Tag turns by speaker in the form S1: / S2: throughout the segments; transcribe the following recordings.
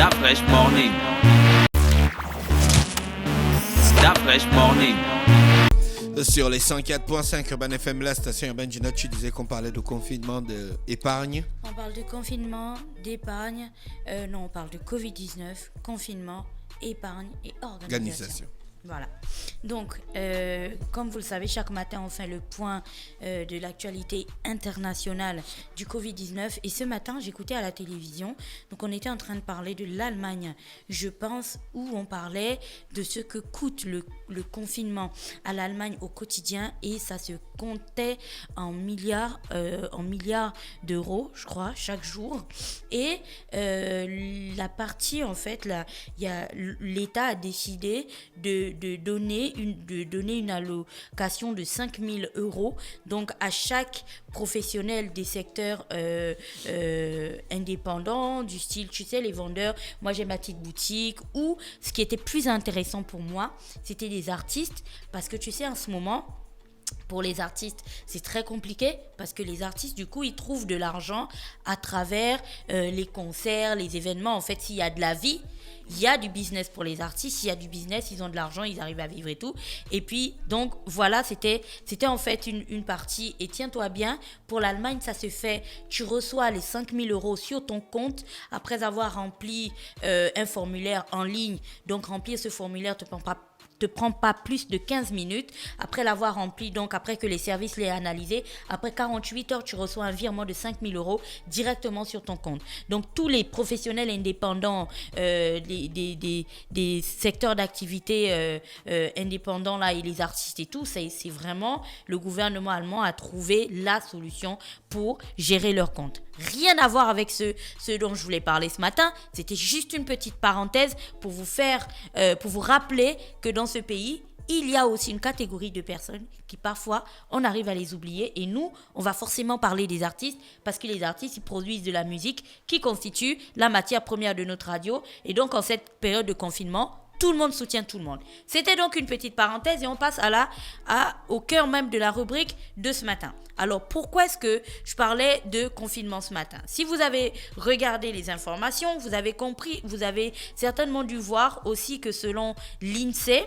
S1: That fresh morning. That fresh morning.
S2: Sur les 104.5 Urban FM, la station urbaine du Nord, tu disais qu'on parlait de confinement, d'épargne.
S3: On parle de confinement, d'épargne. Non, on parle de Covid-19, confinement, épargne et organisation. Voilà. Donc, comme vous le savez, chaque matin, on fait le point de l'actualité internationale du Covid-19. Et ce matin, j'écoutais à la télévision. Donc, on était en train de parler de l'Allemagne, je pense, où on parlait de ce que coûte le confinement à l'Allemagne au quotidien. Et ça se comptait en milliards d'euros, je crois, chaque jour. Et la partie, en fait, là, l'État a décidé de donner une allocation de 5 000 euros donc à chaque professionnel des secteurs indépendants, du style, tu sais, les vendeurs. Moi, j'ai ma petite boutique. Ou ce qui était plus intéressant pour moi, c'était les artistes, parce que tu sais, en ce moment, pour les artistes, c'est très compliqué parce que les artistes, du coup, ils trouvent de l'argent à travers les concerts, les événements. En fait, s'il y a de la vie, il y a du business pour les artistes. S'il y a du business, ils ont de l'argent, ils arrivent à vivre et tout. Et puis, donc, voilà, c'était en fait une partie. Et tiens-toi bien, pour l'Allemagne, ça se fait. Tu reçois les 5 000 euros sur ton compte après avoir rempli un formulaire en ligne. Donc, remplir ce formulaire te prend pas plus de 15 minutes. Après l'avoir rempli, donc après que les services l'aient analysé, après 48 heures, tu reçois un virement de 5 000 euros directement sur ton compte. Donc, tous les professionnels indépendants des secteurs d'activité indépendants là, et les artistes et tout, c'est vraiment le gouvernement allemand a trouvé la solution pour gérer leur compte. Rien à voir avec ce dont je voulais parler ce matin. C'était juste une petite parenthèse pour vous rappeler que dans ce pays, il y a aussi une catégorie de personnes qui parfois, on arrive à les oublier. Et nous, on va forcément parler des artistes parce que les artistes, ils produisent de la musique qui constitue la matière première de notre radio. Et donc, en cette période de confinement, tout le monde soutient tout le monde. C'était donc une petite parenthèse et on passe au cœur même de la rubrique de ce matin. Alors, pourquoi est-ce que je parlais de confinement ce matin ? Si vous avez regardé les informations, vous avez compris, vous avez certainement dû voir aussi que selon l'INSEE,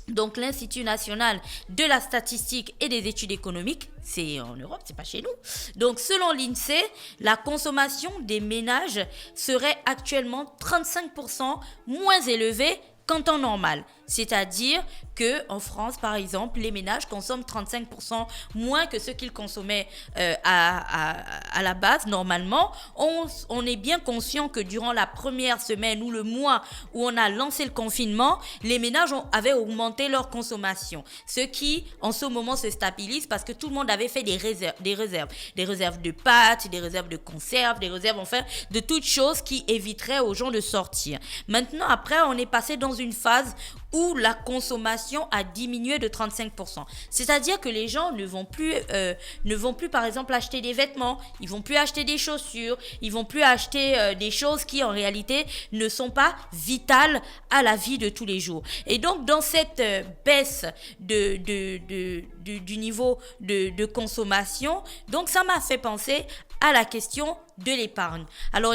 S3: donc l'Institut national de la statistique et des études économiques, c'est en Europe, c'est pas chez nous. Donc selon l'INSEE, la consommation des ménages serait actuellement 35% moins élevée qu'en temps normal. C'est-à-dire qu'en France, par exemple, les ménages consomment 35% moins que ce qu'ils consommaient à la base. Normalement, on est bien conscient que durant la première semaine ou le mois où on a lancé le confinement, les ménages avaient augmenté leur consommation. Ce qui, en ce moment, se stabilise parce que tout le monde avait fait des réserves. Des réserves de pâtes, des réserves de conserves, des réserves, enfin, de toutes choses qui éviteraient aux gens de sortir. Maintenant, après, on est passé dans une phase où la consommation a diminué de 35%. C'est-à-dire que les gens ne vont plus, par exemple, acheter des vêtements, ils vont plus acheter des chaussures, ils vont plus acheter des choses qui, en réalité, ne sont pas vitales à la vie de tous les jours. Et donc, dans cette baisse du niveau de consommation, donc ça m'a fait penser à la question de l'épargne. Alors,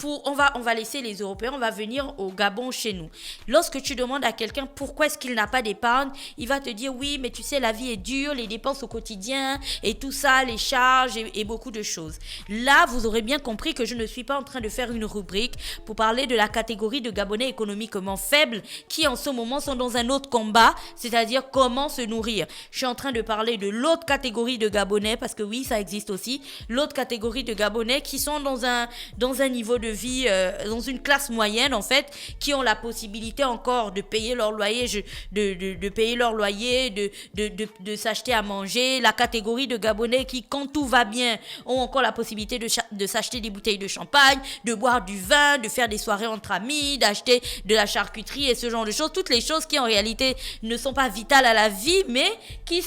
S3: on va laisser les Européens, on va venir au Gabon chez nous. Lorsque tu demandes à quelqu'un pourquoi est-ce qu'il n'a pas d'épargne, il va te dire oui, mais tu sais, la vie est dure, les dépenses au quotidien et tout ça, les charges et beaucoup de choses. Là, vous aurez bien compris que je ne suis pas en train de faire une rubrique pour parler de la catégorie de Gabonais économiquement faibles qui en ce moment sont dans un autre combat, c'est-à-dire comment se nourrir. Je suis en train de parler de l'autre catégorie de Gabonais, parce que oui, ça existe aussi, l'autre catégorie de Gabonais qui sont dans un niveau de vie, dans une classe moyenne en fait, qui ont la possibilité encore de payer leur loyer, de payer leur loyer, de s'acheter à manger. La catégorie de Gabonais qui, quand tout va bien, ont encore la possibilité de s'acheter des bouteilles de champagne, de boire du vin, de faire des soirées entre amis, d'acheter de la charcuterie et ce genre de choses. Toutes les choses qui en réalité ne sont pas vitales à la vie, mais qui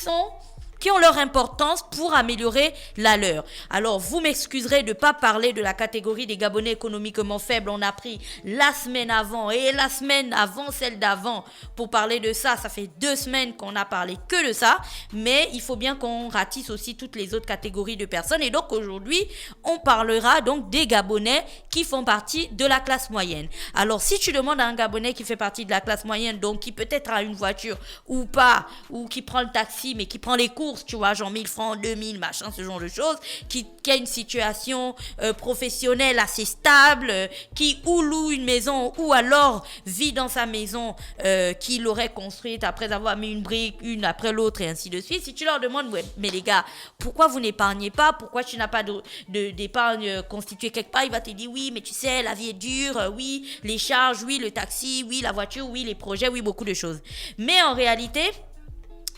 S3: ont leur importance pour améliorer la leur. Alors, vous m'excuserez de ne pas parler de la catégorie des Gabonais économiquement faibles. On a pris la semaine avant et la semaine avant celle d'avant pour parler de ça. Ça fait 2 semaines qu'on a parlé que de ça, mais il faut bien qu'on ratisse aussi toutes les autres catégories de personnes. Et donc, aujourd'hui, on parlera donc des Gabonais qui font partie de la classe moyenne. Alors, si tu demandes à un Gabonais qui fait partie de la classe moyenne, donc qui peut-être a une voiture ou pas, ou qui prend le taxi, mais qui prend les courses, tu vois, genre 1000 francs, 2000, machin, ce genre de choses, qui a une situation professionnelle assez stable, qui ou loue une maison, ou alors vit dans sa maison qu'il aurait construite après avoir mis une brique, une après l'autre, et ainsi de suite. Si tu leur demandes, ouais, mais les gars, pourquoi vous n'épargnez pas? Pourquoi tu n'as pas d'épargne constituée quelque part? Il va te dire, oui, mais tu sais, la vie est dure, oui, les charges, oui, le taxi, oui, la voiture, oui, les projets, oui, beaucoup de choses. Mais en réalité,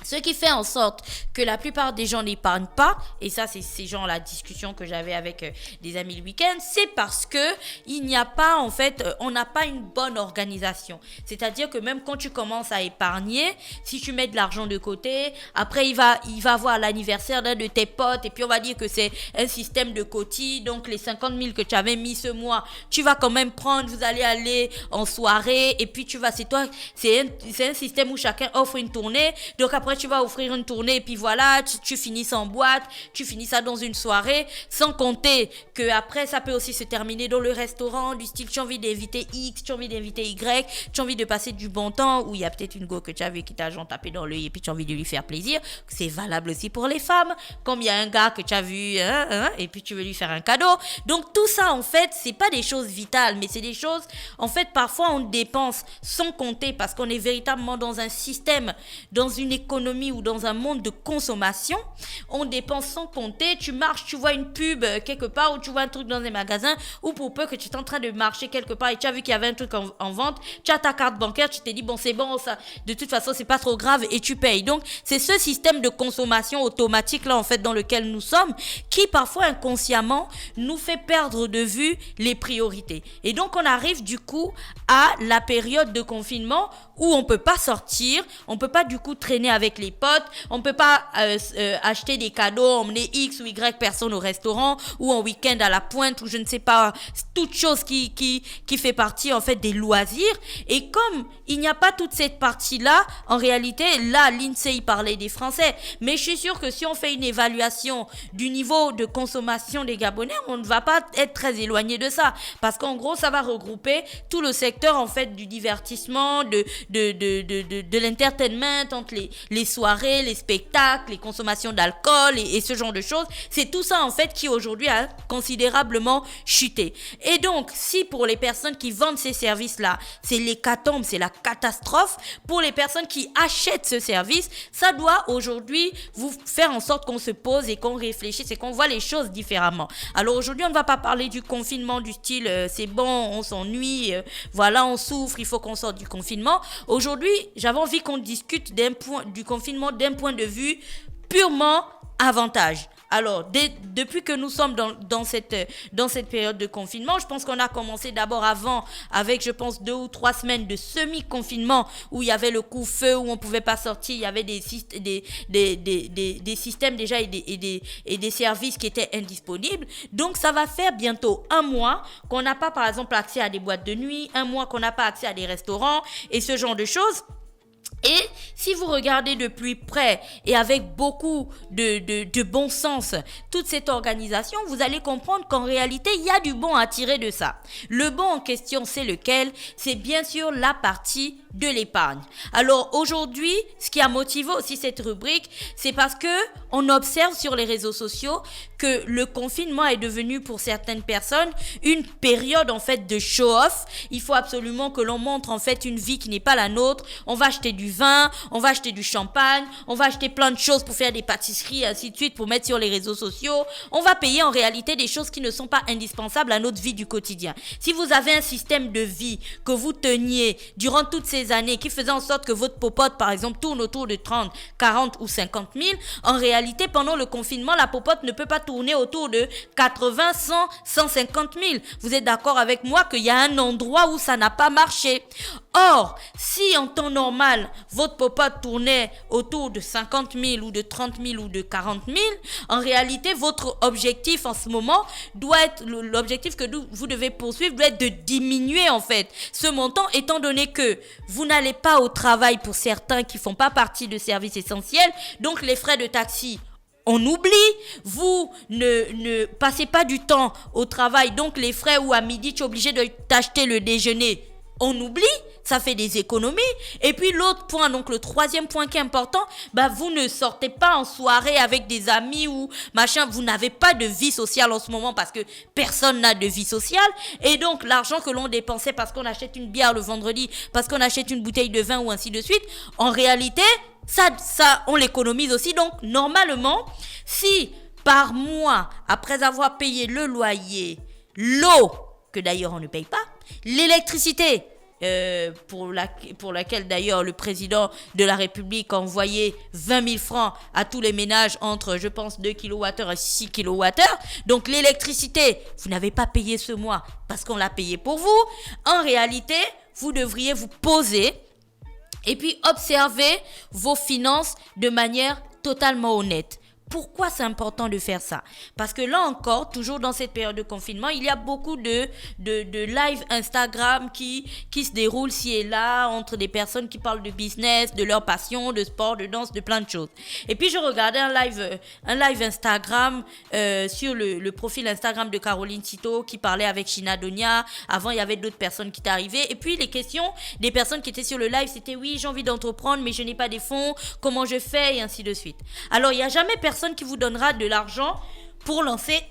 S3: ce qui fait en sorte que la plupart des gens n'épargnent pas, et ça c'est genre la discussion que j'avais avec des amis le week-end, c'est parce que il n'y a pas en fait, on n'a pas une bonne organisation. C'est-à-dire que même quand tu commences à épargner, si tu mets de l'argent de côté, après il va avoir l'anniversaire d'un de tes potes, et puis on va dire que c'est un système de quoti, donc les 50 000 que tu avais mis ce mois, tu vas quand même prendre, vous allez aller en soirée, et puis c'est un système où chacun offre une tournée, donc après tu vas offrir une tournée et puis voilà, tu finis ça en boîte, tu finis ça dans une soirée, sans compter que après ça peut aussi se terminer dans le restaurant, du style tu as envie d'inviter X, tu as envie d'inviter Y, tu as envie de passer du bon temps, ou il y a peut-être une go que tu as vu qui t'a genre tapé dans l'œil et puis tu as envie de lui faire plaisir. C'est valable aussi pour les femmes, comme il y a un gars que tu as vu et puis tu veux lui faire un cadeau. Donc tout ça en fait, c'est pas des choses vitales, mais c'est des choses, en fait parfois on dépense sans compter parce qu'on est véritablement dans un système, dans une économie ou dans un monde de consommation. On dépense sans compter. Tu marches, tu vois une pub quelque part, ou tu vois un truc dans un magasin, ou pour peu que tu es en train de marcher quelque part et tu as vu qu'il y avait un truc en vente, tu as ta carte bancaire, tu t'es dit bon c'est bon, ça, de toute façon c'est pas trop grave, et tu payes. Donc c'est ce système de consommation automatique là en fait dans lequel nous sommes, qui parfois inconsciemment nous fait perdre de vue les priorités. Et donc on arrive du coup à la période de confinement où on peut pas sortir, on peut pas du coup traîner avec les potes, on peut pas acheter des cadeaux, emmener X ou Y personnes au restaurant, ou en week-end à la pointe, ou je ne sais pas, toute chose qui fait partie en fait des loisirs. Et comme il n'y a pas toute cette partie-là, en réalité, là, l'INSEE parlait des Français, mais je suis sûre que si on fait une évaluation du niveau de consommation des Gabonais, on ne va pas être très éloigné de ça, parce qu'en gros, ça va regrouper tout le secteur en fait du divertissement, de l'entertainment, entre les soirées, les spectacles, les consommations d'alcool et ce genre de choses. C'est tout ça en fait qui aujourd'hui a considérablement chuté. Et donc, si pour les personnes qui vendent ces services-là, c'est l'hécatombe, c'est la catastrophe, pour les personnes qui achètent ce service, ça doit aujourd'hui vous faire en sorte qu'on se pose et qu'on réfléchisse et qu'on voit les choses différemment. Alors aujourd'hui, on ne va pas parler du confinement du style c'est bon, on s'ennuie, voilà, on souffre, il faut qu'on sorte du confinement. Aujourd'hui, j'avais envie qu'on discute du confinement d'un point de vue purement avantage. Alors, depuis que nous sommes dans cette période de confinement, je pense qu'on a commencé d'abord avant avec, je pense, 2 ou 3 semaines de semi-confinement où il y avait le couvre-feu, où on ne pouvait pas sortir, il y avait des systèmes déjà et des services qui étaient indisponibles. Donc, ça va faire bientôt 1 mois qu'on n'a pas, par exemple, accès à des boîtes de nuit, 1 mois qu'on n'a pas accès à des restaurants et ce genre de choses. Et si vous regardez de plus près et avec beaucoup de bon sens toute cette organisation, vous allez comprendre qu'en réalité, il y a du bon à tirer de ça. Le bon en question, c'est lequel? C'est bien sûr la partie de l'épargne. Alors aujourd'hui, ce qui a motivé aussi cette rubrique, c'est parce que on observe sur les réseaux sociaux que le confinement est devenu pour certaines personnes une période en fait de show-off. Il faut absolument que l'on montre en fait une vie qui n'est pas la nôtre. On va acheter du vin, on va acheter du champagne, on va acheter plein de choses pour faire des pâtisseries et ainsi de suite pour mettre sur les réseaux sociaux. On va payer en réalité des choses qui ne sont pas indispensables à notre vie du quotidien. Si vous avez un système de vie que vous teniez durant toutes ces années qui faisait en sorte que votre popote par exemple tourne autour de 30, 40 ou 50 000, en réalité pendant le confinement la popote ne peut pas tourner autour de 80, 100, 150 000. Vous êtes d'accord avec moi qu'il y a un endroit où ça n'a pas marché. Or, si en temps normal, votre popote tournait autour de 50 000 ou de 30 000 ou de 40 000, en réalité, votre objectif en ce moment doit être, l'objectif que vous devez poursuivre doit être de diminuer en fait ce montant, étant donné que vous n'allez pas au travail pour certains qui font pas partie de services essentiels, donc les frais de taxi on oublie. Vous ne passez pas du temps au travail, donc les frais où à midi tu es obligé de t'acheter le déjeuner, on oublie, ça fait des économies. Et puis l'autre point, donc le troisième point qui est important, vous ne sortez pas en soirée avec des amis ou machin, vous n'avez pas de vie sociale en ce moment parce que personne n'a de vie sociale. Et donc l'argent que l'on dépensait parce qu'on achète une bière le vendredi, parce qu'on achète une bouteille de vin ou ainsi de suite, en réalité, ça on l'économise aussi. Donc normalement, si par mois, après avoir payé le loyer, l'eau, que d'ailleurs on ne paye pas, l'électricité, pour laquelle d'ailleurs le président de la République a envoyé 20 000 francs à tous les ménages entre, je pense, 2 kWh et 6 kWh. Donc l'électricité, vous n'avez pas payé ce mois parce qu'on l'a payé pour vous. En réalité, vous devriez vous poser et puis observer vos finances de manière totalement honnête. Pourquoi c'est important de faire ça? Parce que là encore, toujours dans cette période de confinement, il y a beaucoup de live Instagram qui se déroulent ci et là entre des personnes qui parlent de business, de leur passion, de sport, de danse, de plein de choses. Et puis je regardais un live Instagram sur le profil Instagram de Caroline Cito qui parlait avec Shina Donia. Avant, il y avait d'autres personnes qui étaient arrivées. Et puis les questions des personnes qui étaient sur le live, c'était oui, j'ai envie d'entreprendre, mais je n'ai pas des fonds, comment je fais, et ainsi de suite. Alors, il n'y a jamais personne qui vous donnera de l'argent pour lancer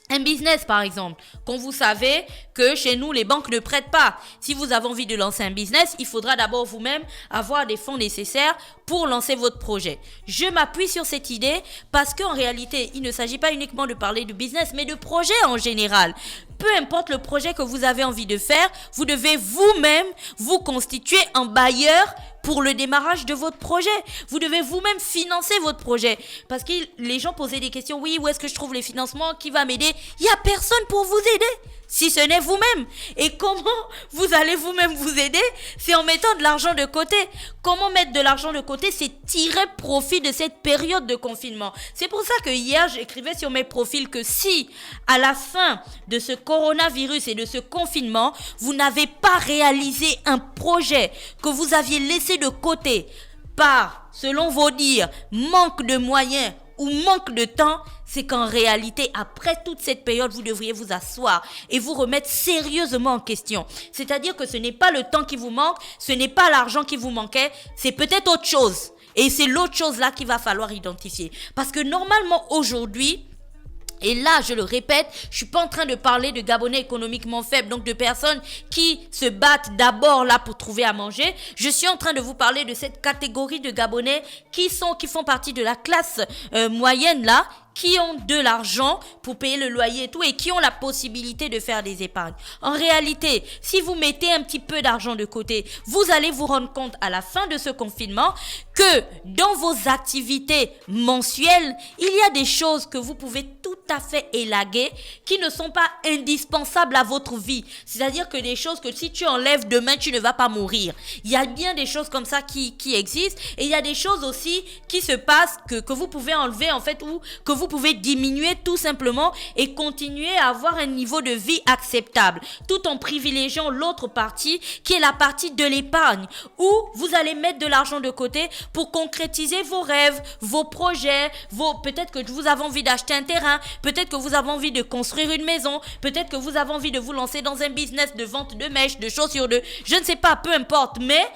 S3: un business, par exemple. Quand vous savez que chez nous, les banques ne prêtent pas. Si vous avez envie de lancer un business, il faudra d'abord vous-même avoir des fonds nécessaires pour lancer votre projet. Je m'appuie sur cette idée parce qu'en réalité, il ne s'agit pas uniquement de parler de business, mais de projet en général. Peu importe le projet que vous avez envie de faire, vous devez vous-même vous constituer en bailleur pour le démarrage de votre projet. Vous devez vous-même financer votre projet. Parce que les gens posaient des questions. Oui, où est-ce que je trouve les financements? Qui va m'aider? Il n'y a personne pour vous aider, si ce n'est vous-même. Et comment vous allez vous-même vous aider? C'est en mettant de l'argent de côté. Comment mettre de l'argent de côté? C'est tirer profit de cette période de confinement. C'est pour ça que hier, j'écrivais sur mes profils que si, à la fin de ce coronavirus et de ce confinement, vous n'avez pas réalisé un projet que vous aviez laissé de côté par, selon vos dires, manque de moyens ou manque de temps, c'est qu'en réalité, après toute cette période, vous devriez vous asseoir et vous remettre sérieusement en question. C'est-à-dire que ce n'est pas le temps qui vous manque, ce n'est pas l'argent qui vous manquait, c'est peut-être autre chose. Et c'est l'autre chose là qu'il va falloir identifier. Parce que normalement, aujourd'hui, et là, je le répète, je suis pas en train de parler de Gabonais économiquement faibles, donc de personnes qui se battent d'abord là pour trouver à manger. Je suis en train de vous parler de cette catégorie de Gabonais qui font partie de la classe moyenne là, qui ont de l'argent pour payer le loyer et tout, et qui ont la possibilité de faire des épargnes. En réalité, si vous mettez un petit peu d'argent de côté, vous allez vous rendre compte à la fin de ce confinement que dans vos activités mensuelles, il y a des choses que vous pouvez tout à fait élaguer qui ne sont pas indispensables à votre vie. C'est-à-dire que des choses que si tu enlèves demain, tu ne vas pas mourir. Il y a bien des choses comme ça qui existent, et il y a des choses aussi qui se passent que vous pouvez enlever en fait, ou que vous pouvez diminuer tout simplement et continuer à avoir un niveau de vie acceptable, tout en privilégiant l'autre partie qui est la partie de l'épargne, où vous allez mettre de l'argent de côté pour concrétiser vos rêves, vos projets, peut-être que vous avez envie d'acheter un terrain, peut-être que vous avez envie de construire une maison, peut-être que vous avez envie de vous lancer dans un business de vente de mèches, de chaussures, je ne sais pas, peu importe, mais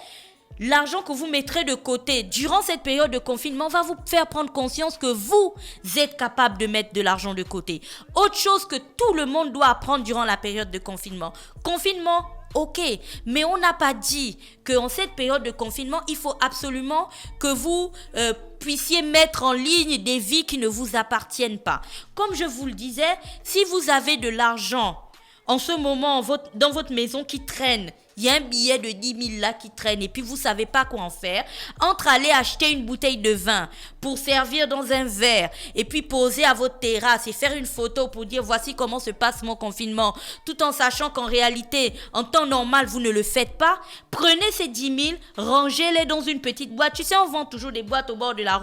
S3: l'argent que vous mettrez de côté durant cette période de confinement va vous faire prendre conscience que vous êtes capable de mettre de l'argent de côté. Autre chose que tout le monde doit apprendre durant la période de confinement. Confinement, ok, mais on n'a pas dit qu'en cette période de confinement, il faut absolument que vous puissiez mettre en ligne des vies qui ne vous appartiennent pas. Comme je vous le disais, si vous avez de l'argent en ce moment dans votre maison qui traîne, il y a un billet de 10 000 là qui traîne et puis vous savez pas quoi en faire, entre aller acheter une bouteille de vin pour servir dans un verre et puis poser à votre terrasse et faire une photo pour dire voici comment se passe mon confinement, tout en sachant qu'en réalité, en temps normal, vous ne le faites pas, prenez ces 10 000, rangez-les dans une petite boîte. Tu sais, on vend toujours des boîtes au bord de la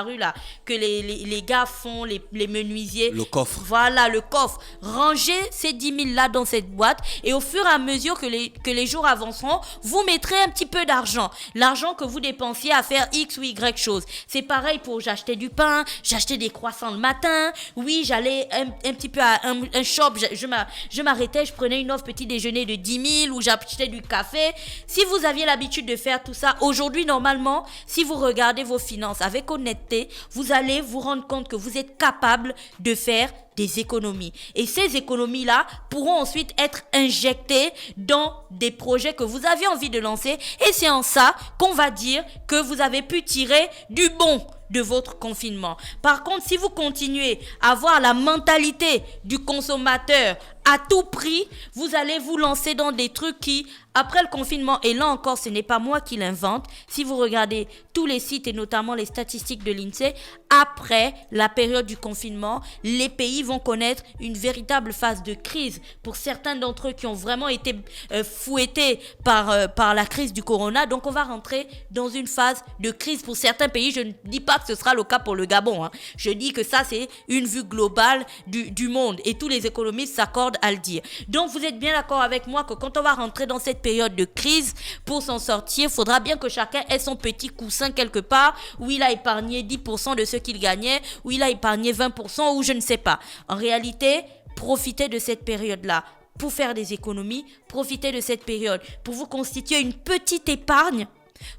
S3: rue là, que les gars font, les menuisiers.
S2: Le coffre.
S3: Voilà, le coffre. Rangez ces 10 000 là dans cette boîte et au fur et à mesure que les jours jours avanceront, vous mettrez un petit peu d'argent. L'argent que vous dépensiez à faire X ou Y chose. C'est pareil pour j'achetais du pain, j'achetais des croissants le matin. Oui, j'allais un petit peu à un shop, je m'arrêtais, je prenais une offre petit déjeuner de 10 000 ou j'achetais du café. Si vous aviez l'habitude de faire tout ça, aujourd'hui, normalement, si vous regardez vos finances avec honnêteté, vous allez vous rendre compte que vous êtes capable de faire des économies. Et ces économies-là pourront ensuite être injectées dans des projets que vous avez envie de lancer. Et c'est en ça qu'on va dire que vous avez pu tirer du bon de votre confinement. Par contre, si vous continuez à avoir la mentalité du consommateur à tout prix, vous allez vous lancer dans des trucs qui, après le confinement, et là encore, ce n'est pas moi qui l'invente, si vous regardez tous les sites et notamment les statistiques de l'INSEE, après la période du confinement, les pays vont connaître une véritable phase de crise. Pour certains d'entre eux qui ont vraiment été fouettés par la crise du corona, donc on va rentrer dans une phase de crise pour certains pays. Je ne dis pas que ce sera le cas pour le Gabon, hein. Je dis que ça, c'est une vue globale du monde et tous les économistes s'accordent à le dire. Donc, vous êtes bien d'accord avec moi que quand on va rentrer dans cette période de crise, pour s'en sortir, il faudra bien que chacun ait son petit coussin quelque part où il a épargné 10% de ce qu'il gagnait, où il a épargné 20% ou je ne sais pas. En réalité, profitez de cette période-là pour faire des économies, profitez de cette période pour vous constituer une petite épargne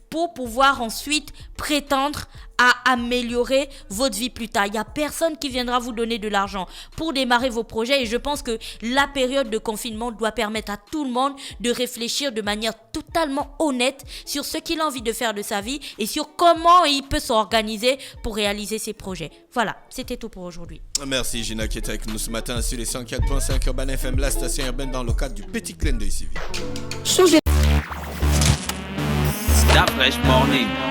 S3: pour pouvoir ensuite prétendre à améliorer votre vie plus tard. Il n'y a personne qui viendra vous donner de l'argent pour démarrer vos projets et je pense que la période de confinement doit permettre à tout le monde de réfléchir de manière totalement honnête sur ce qu'il a envie de faire de sa vie et sur comment il peut s'organiser pour réaliser ses projets. Voilà, c'était tout pour aujourd'hui.
S2: Merci Gina qui est avec nous ce matin sur les 104.5 Urban FM, la station urbaine dans le cadre du petit clin d'œil civique.
S1: Start Fresh Morning.